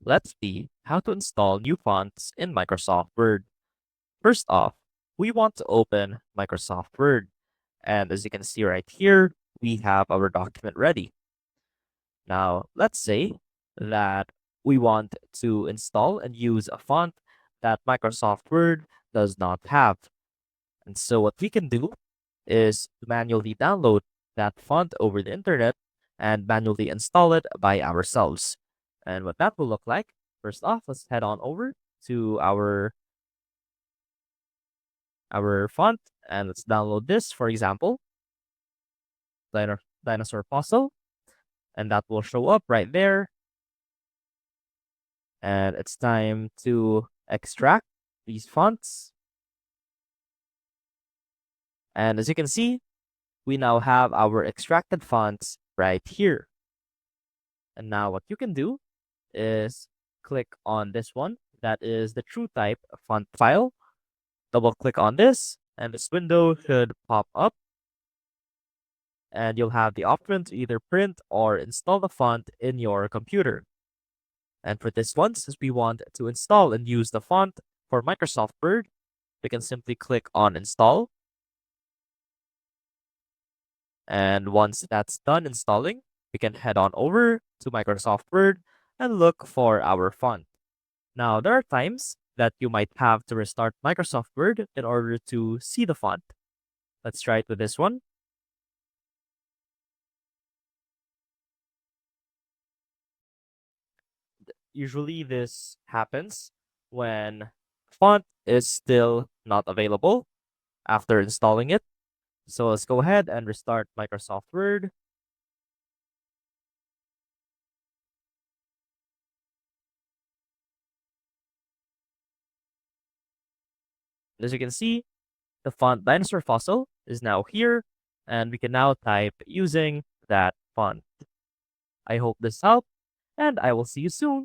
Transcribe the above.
Let's see how to install new fonts in Microsoft Word. First off, we want to open Microsoft Word. And as you can see right here, we have our document ready. Now, let's say that we want to install and use a font that Microsoft Word does not have. And so what we can do is to manually download that font over the internet and manually install it by ourselves. And what that will look like, first off, let's head on over to our font and let's download this, for example, dinosaur puzzle, and that will show up right there. And it's time to extract these fonts. And as you can see, we now have our extracted fonts right here. And now what you can do is click on this one. That is the true type font file. Double click on this and this window should pop up. And you'll have the option to either print or install the font in your computer. And for this one, since we want to install and use the font for Microsoft Word, we can simply click on install. And once that's done installing, we can head on over to Microsoft Word and look for our font. Now, there are times that you might have to restart Microsoft Word in order to see the font. Let's try it with this one. Usually this happens when font is still not available after installing it. So let's go ahead and restart Microsoft Word. As you can see, the font dinosaur fossil is now here, and we can now type using that font. I hope this helped, and I will see you soon.